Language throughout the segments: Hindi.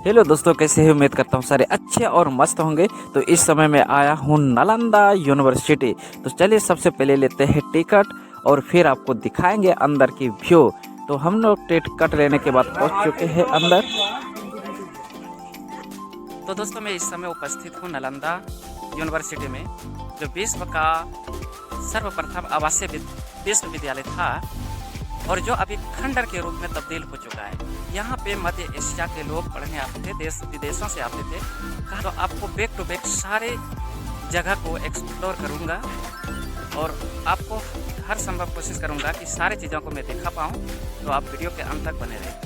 हेलो दोस्तों, कैसे हैं? उम्मीद करता हूँ सारे अच्छे और मस्त होंगे। तो इस समय मैं आया हूँ नालंदा यूनिवर्सिटी। तो चलिए सबसे पहले लेते हैं टिकट और फिर आपको दिखाएंगे अंदर की व्यू। तो हम लोग टिकट लेने के बाद पहुँच चुके हैं अंदर। तो दोस्तों मैं इस समय उपस्थित हूँ नालंदा यूनिवर्सिटी में, जो विश्व का सर्वप्रथम आवासीय विश्वविद्यालय था और जो अभी खंडर के रूप में तब्दील हो चुका है। यहाँ पे मध्य एशिया के लोग पढ़ने आते थे, देश विदेशों से आते थे। तो आपको बैक टू बैक सारे जगह को एक्सप्लोर करूँगा और आपको हर संभव कोशिश करूँगा कि सारी चीज़ों को मैं दिखा पाऊँ। तो आप वीडियो के अंत तक बने रहें।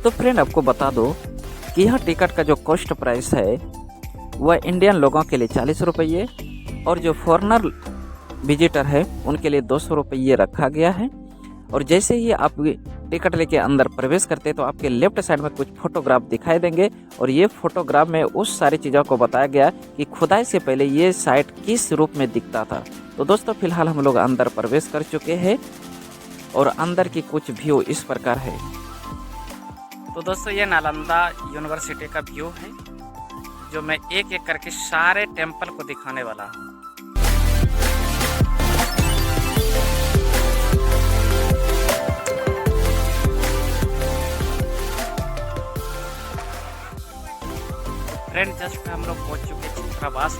तो फ्रेंड आपको बता दो कि यहाँ टिकट का जो कॉस्ट प्राइस है वह इंडियन लोगों के लिए 40 रुपये और जो फॉरेनर विजिटर है उनके लिए 200 रुपये रखा गया है। और जैसे ही आप टिकट लेके अंदर प्रवेश करते हैं तो आपके लेफ्ट साइड में कुछ फोटोग्राफ दिखाई देंगे और ये फोटोग्राफ में उस सारी चीज़ों को बताया गया कि खुदाई से पहले ये साइट किस रूप में दिखता था। तो दोस्तों फिलहाल हम लोग अंदर प्रवेश कर चुके हैं और अंदर की कुछ व्यू इस प्रकार है। तो दोस्तों ये नालंदा यूनिवर्सिटी का व्यू है, जो मैं एक एक करके सारे टेम्पल को दिखाने वाला हूँ। फ्रेंड जस्ट हम लोग पहुंच चुके छात्रावास,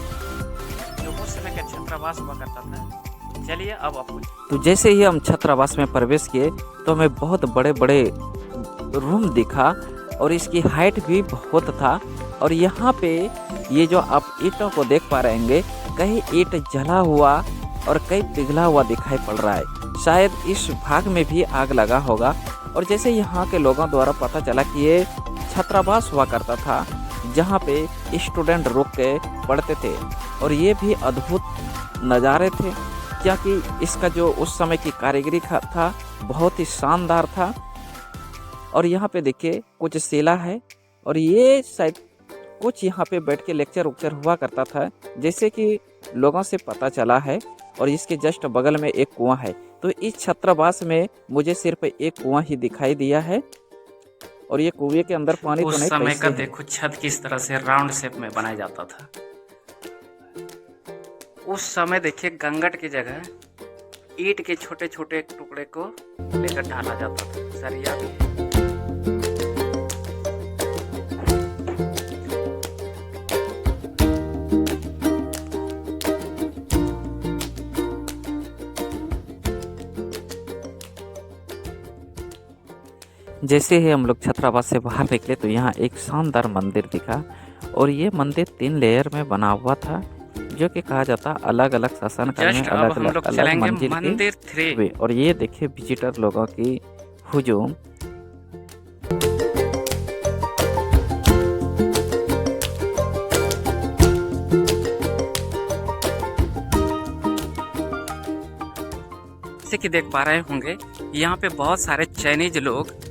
जो उस समय का छात्रावास हुआ करता था। चलिए अब आपको तो जैसे ही हम छात्रावास में प्रवेश किए तो हमें बहुत बड़े बड़े रूम दिखा और इसकी हाइट भी बहुत था। और यहाँ पे ये जो आप ईंटों को देख पा रहे होंगे, कहीं ईंट जला हुआ और कहीं पिघला हुआ दिखाई पड़ रहा है। शायद इस भाग में भी आग लगा होगा। और जैसे यहाँ के लोगों द्वारा पता चला कि ये छात्रावास हुआ करता था जहाँ पे स्टूडेंट रुक के पढ़ते थे और ये भी अद्भुत नज़ारे थे, क्योंकि इसका जो उस समय की कारीगरी था बहुत ही शानदार था। और यहाँ पे देखिए कुछ शिला है और ये शायद कुछ यहाँ पे बैठ के लेक्चर उक्चर हुआ करता था, जैसे कि लोगों से पता चला है। और इसके जस्ट बगल में एक कुआं है। तो इस छात्रावास में मुझे सिर्फ एक कुआं ही दिखाई दिया है और ये कुएं के अंदर पानी तो नहीं। उस समय का देखो छत किस तरह से राउंड शेप में बनाया जाता था। उस समय देखिए गंगट की जगह ईंट के छोटे छोटे टुकड़े को लेकर ढाला जाता था। सरिया भी है। जैसे ही हम लोग छात्रावास से बाहर निकले तो यहाँ एक शानदार मंदिर दिखा और ये मंदिर 3 लेयर में बना हुआ था, जो कि कहा जाता अलग अलग शासन काल में अलग अलग मंदिर थे। और ये देखिए विजिटर लोगों की हुजूम। जैसे कि देख पा रहे होंगे यहाँ पे बहुत सारे चाइनीज लोग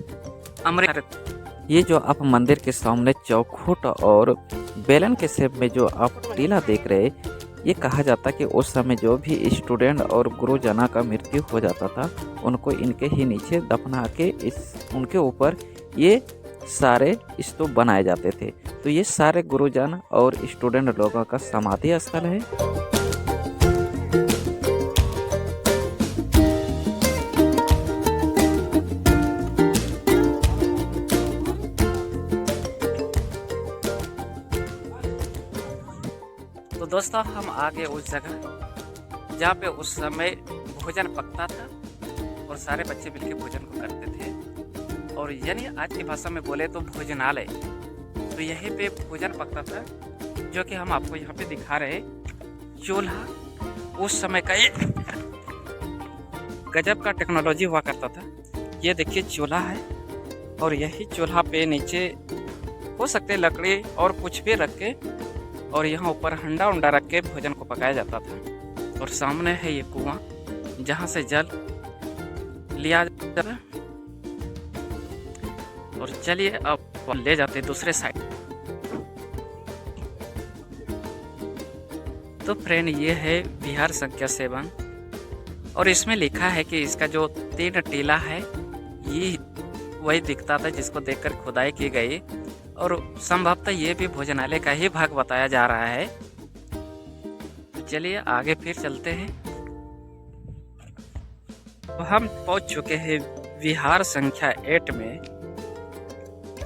ये जो आप मंदिर के सामने चौखुट और बेलन के शेप में जो आप टीला देख रहे, ये कहा जाता कि उस समय जो भी स्टूडेंट और गुरुजना का मृत्यु हो जाता था उनको इनके ही नीचे दफना के उनके ऊपर ये सारे स्तूप बनाए जाते थे। तो ये सारे गुरुजन और स्टूडेंट लोगों का समाधि स्थल है। तो दोस्तों हम आ गए उस जगह जहाँ पे उस समय भोजन पकता था और सारे बच्चे मिलकर भोजन को करते थे। और यानी आज की भाषा में बोले तो भोजनालय। तो यहीं पे भोजन पकता था, जो कि हम आपको यहाँ पे दिखा रहे। चूल्हा उस समय का ये गजब का टेक्नोलॉजी हुआ करता था। ये देखिए चूल्हा है और यही चूल्हा पे नीचे हो सकते लकड़ी और कुछ भी रख के और यहाँ ऊपर हंडा उंडा रख के भोजन को पकाया जाता था। और सामने है ये कुआं जहाँ से जल लिया जाता है। और चलिए अब ले जाते हैं दूसरे साइड। तो फ्रेंड ये है विहार संख्या 7 और इसमें लिखा है कि इसका जो 3 टीला है ये वही दिखता था जिसको देखकर खुदाई की गई, और संभवतः ये भी भोजनालय का ही भाग बताया जा रहा है। तो चलिए आगे फिर चलते हैं। तो हम पहुंच चुके हैं विहार संख्या 8 में,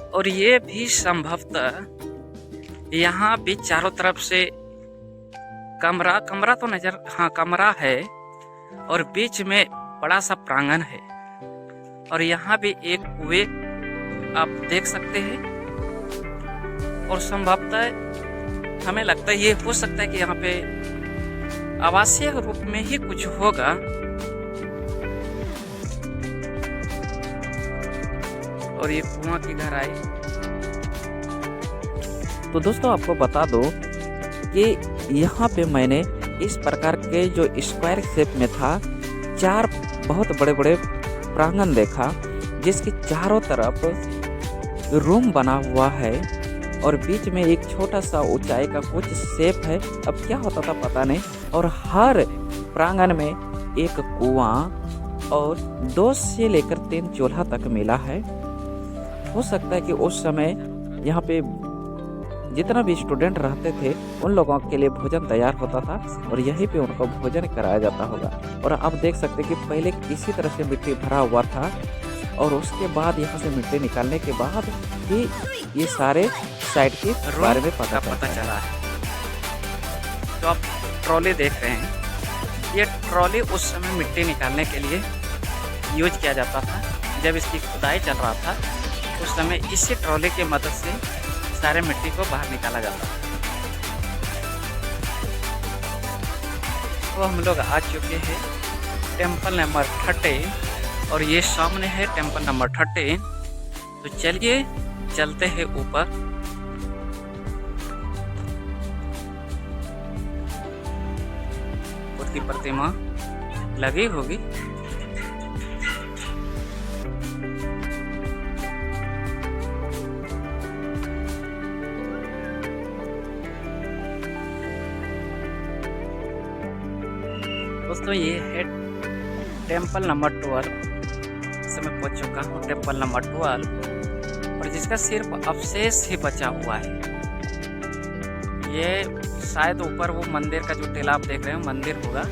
और ये भी संभवतः यहाँ भी चारों तरफ से कमरा तो नजर, हाँ कमरा है, और बीच में बड़ा सा प्रांगण है, और यहाँ भी एक कुएं आप देख सकते हैं। और संभवतः हमें लगता है ये हो सकता है कि यहाँ पे आवासीय रूप में ही कुछ होगा। और ये कुआं की गहराई, तो दोस्तों आपको बता दो कि यहाँ पे मैंने इस प्रकार के जो स्क्वायर शेप में था 4 बहुत बड़े बड़े प्रांगण देखा, जिसके चारों तरफ रूम बना हुआ है, और बीच में एक छोटा सा ऊंचाई का कुछ शेप है, अब क्या होता था पता नहीं। और हर प्रांगण में एक कुआं और 2 से लेकर 3 चूल्हा तक मिला है। हो सकता है कि उस समय यहाँ पे जितना भी स्टूडेंट रहते थे उन लोगों के लिए भोजन तैयार होता था, और यहीं पे उनको भोजन कराया जाता होगा। और आप देख सकते हैं कि पहले किसी तरह से मिट्टी भरा हुआ था, और उसके बाद यहाँ से मिट्टी निकालने के बाद ही ये सारे साइड के बारे में पता चला है। तो आप ट्रॉली देख रहे हैं, ये ट्रॉली उस समय मिट्टी निकालने के लिए यूज किया जाता था। जब इसकी खुदाई चल रहा था उस समय इसी ट्रॉली की मदद से सारे मिट्टी को बाहर निकाला जाता है। तो हम लोग आ चुके हैं टेम्पल नंबर 13, और ये सामने है टेम्पल नंबर 13। तो चलिए चलते हैं ऊपर। बुद्ध की प्रतिमा लगी होगी। दोस्तों ये है टेम्पल नंबर 12। इस समय पहुंच चुका हूँ टेम्पल नंबर 12, और जिसका सिर्फ अवशेष ही बचा हुआ है। ये शायद ऊपर वो मंदिर का जो टीला आप देख रहे हो मंदिर होगा,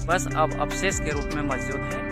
बस अब अवशेष के रूप में मौजूद है।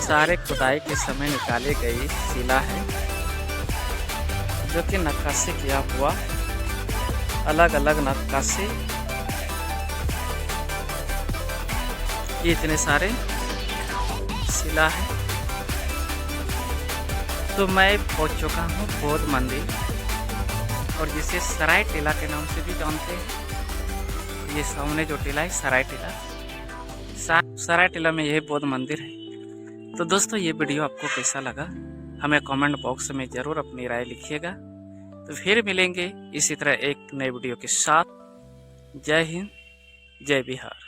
सारे खुदाई के समय निकाली गई शिला है, जो कि नक्काशी किया हुआ, अलग अलग नक्काशी, ये इतने सारे शिला है। तो मैं पहुंच चुका हूँ बौद्ध मंदिर, और जिसे सराय टीला के नाम से भी जानते हैं। ये सामने जो टीला है सराय टीला, सराय टीला में यही बौद्ध मंदिर है। तो दोस्तों ये वीडियो आपको कैसा लगा हमें कमेंट बॉक्स में ज़रूर अपनी राय लिखिएगा। तो फिर मिलेंगे इसी तरह एक नए वीडियो के साथ। जय हिंद, जय बिहार।